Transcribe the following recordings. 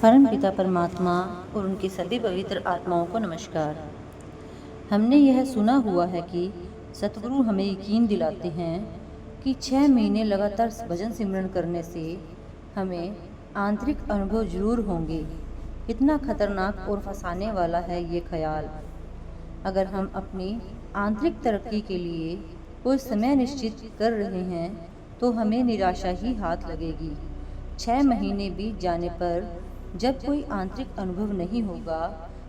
परम पिता परमात्मा और उनकी सभी पवित्र आत्माओं को नमस्कार। हमने यह सुना हुआ है कि सतगुरु हमें यकीन दिलाते हैं कि 6 महीने लगातार भजन सिमरन करने से हमें आंतरिक अनुभव जरूर होंगे। कितना खतरनाक और फंसाने वाला है ये ख्याल। अगर हम अपनी आंतरिक तरक्की के लिए कोई समय निश्चित कर रहे हैं तो हमें निराशा ही हाथ लगेगी। 6 महीने बीत जाने पर जब कोई आंतरिक अनुभव नहीं होगा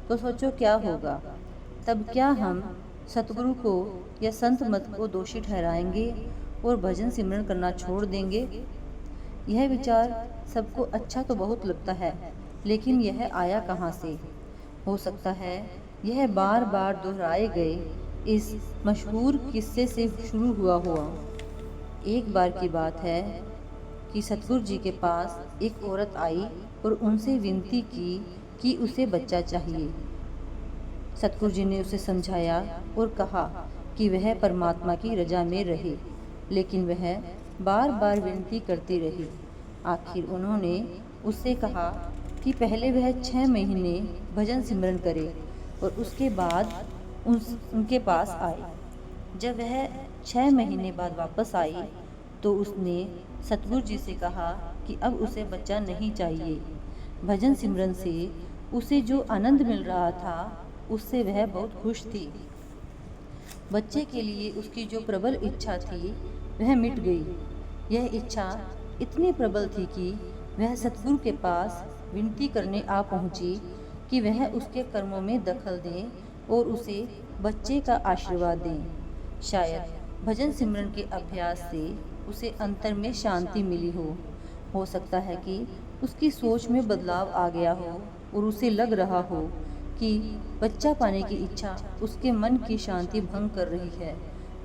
तो सोचो क्या होगा। तब क्या हम सतगुरु को या संत मत को दोषी ठहराएंगे और भजन सिमरन करना छोड़ देंगे। यह विचार सबको अच्छा तो बहुत लगता है, लेकिन यह आया कहाँ से? हो सकता है यह बार बार दोहराए गए इस मशहूर किस्से से शुरू हुआ। एक बार की बात है कि सतगुरु जी के पास एक औरत आई और उनसे विनती की कि उसे बच्चा चाहिए। सतगुरु जी ने उसे समझाया और कहा कि वह परमात्मा की रजा में रहे, लेकिन वह बार बार विनती करती रही। आखिर उन्होंने उससे कहा कि पहले वह 6 महीने भजन सिमरन करे और उसके बाद उनके पास आए। जब वह 6 महीने बाद वापस आई तो उसने सतगुरु जी से कहा कि अब उसे बच्चा नहीं चाहिए। भजन सिमरन से उसे जो आनंद मिल रहा था उससे वह बहुत खुश थी। बच्चे के लिए उसकी जो प्रबल इच्छा थी वह मिट गई। यह इच्छा इतनी प्रबल थी कि वह सतगुरु के पास विनती करने आ पहुंची कि वह उसके कर्मों में दखल दें और उसे बच्चे का आशीर्वाद दें। शायद भजन सिमरन के अभ्यास से उसे अंतर में शांति मिली हो सकता है कि उसकी सोच में बदलाव आ गया हो और उसे लग रहा हो कि बच्चा पाने की इच्छा उसके मन की शांति भंग कर रही है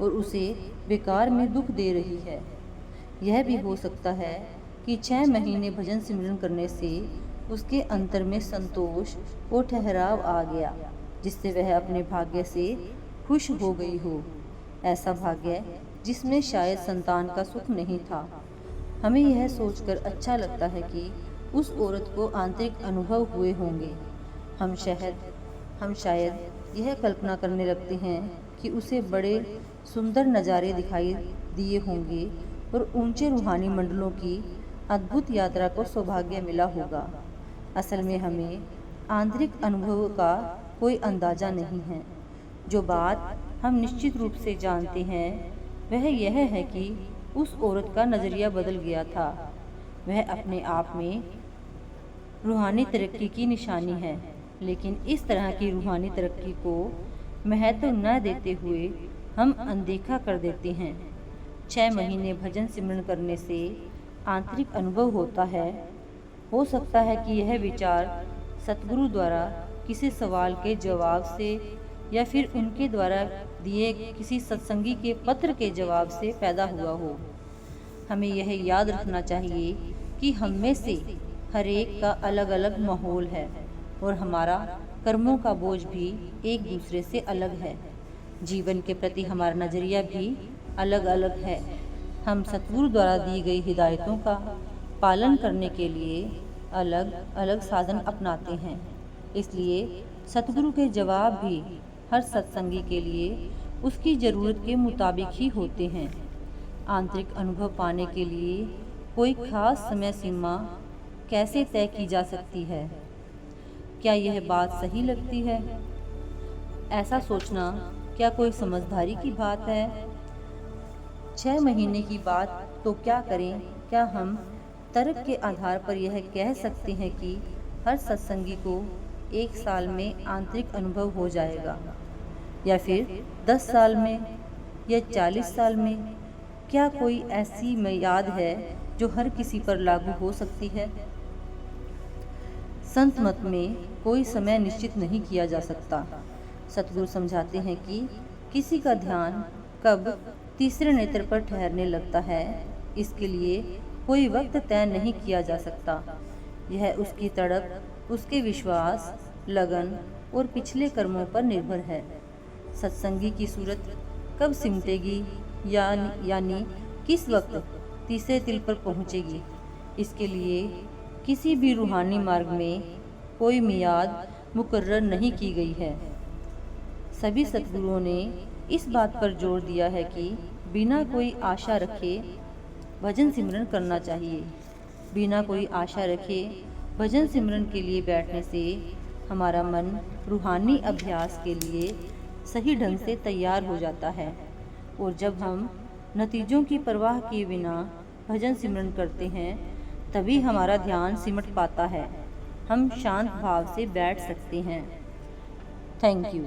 और उसे बेकार में दुख दे रही है। यह भी हो सकता है कि 6 महीने भजन सिमरन करने से उसके अंतर में संतोष और ठहराव आ गया, जिससे वह अपने भाग्य से खुश हो गई हो। ऐसा भाग्य जिसमें शायद संतान का सुख नहीं था। हमें यह सोचकर अच्छा लगता है कि उस औरत को आंतरिक अनुभव हुए होंगे। हम शायद यह कल्पना करने लगते हैं कि उसे बड़े सुंदर नज़ारे दिखाई दिए होंगे और ऊंचे रूहानी मंडलों की अद्भुत यात्रा को सौभाग्य मिला होगा। असल में हमें आंतरिक अनुभव का कोई अंदाज़ा नहीं है। जो बात हम निश्चित रूप से जानते हैं वह यह है कि उस औरत का नज़रिया बदल गया था। वह अपने आप में रूहानी तरक्की की निशानी है, लेकिन इस तरह की रूहानी तरक्की को महत्व न देते हुए हम अनदेखा कर देते हैं। 6 महीने भजन सिमरन करने से आंतरिक अनुभव होता है। हो सकता है कि यह विचार सतगुरु द्वारा किसी सवाल के जवाब से या फिर उनके द्वारा दिए किसी सत्संगी के पत्र के जवाब से पैदा हुआ हो। हमें यह याद रखना चाहिए कि हम में से हर एक का अलग अलग माहौल है और हमारा कर्मों का बोझ भी एक दूसरे से अलग है। जीवन के प्रति हमारा नज़रिया भी अलग अलग है। हम सतगुरु द्वारा दी गई हिदायतों का पालन करने के लिए अलग अलग साधन अपनाते हैं। इसलिए सतगुरु के जवाब भी हर सत्संगी के लिए उसकी ज़रूरत के मुताबिक ही होते हैं। आंतरिक अनुभव पाने के लिए कोई खास समय सीमा कैसे तय की जा सकती है? क्या यह बात सही लगती है? ऐसा सोचना क्या कोई समझदारी की बात है? 6 महीने की बात तो क्या करें? क्या हम तर्क के आधार पर यह कह सकते हैं कि हर सत्संगी को 1 साल में आंतरिक अनुभव हो जाएगा, या फिर 10 साल में या 40 साल में? क्या कोई ऐसी मियाद है जो हर किसी पर लागू हो सकती है? संत मत में कोई समय निश्चित नहीं किया जा सकता। सतगुरु समझाते हैं कि किसी का ध्यान कब तीसरे नेत्र पर ठहरने लगता है, इसके लिए कोई वक्त तय नहीं किया जा सकता। यह उसकी तड़प, उसके विश्वास, लगन और पिछले कर्मों पर निर्भर है। सत्संगी की सूरत कब सिमटेगी यानी किस वक्त तीसरे तिल पर पहुँचेगी, इसके लिए किसी भी रूहानी मार्ग में कोई मियाद मुकर्रर नहीं की गई है। सभी सतगुरुओं ने इस बात पर जोर दिया है कि बिना कोई आशा रखे भजन सिमरन करना चाहिए। बिना कोई आशा रखे भजन सिमरन के लिए बैठने से हमारा मन रूहानी अभ्यास के लिए सही ढंग से तैयार हो जाता है, और जब हम नतीजों की परवाह किए बिना भजन सिमरन करते हैं तभी हमारा ध्यान सिमट पाता है। हम शांत भाव से बैठ सकते हैं। Thank you.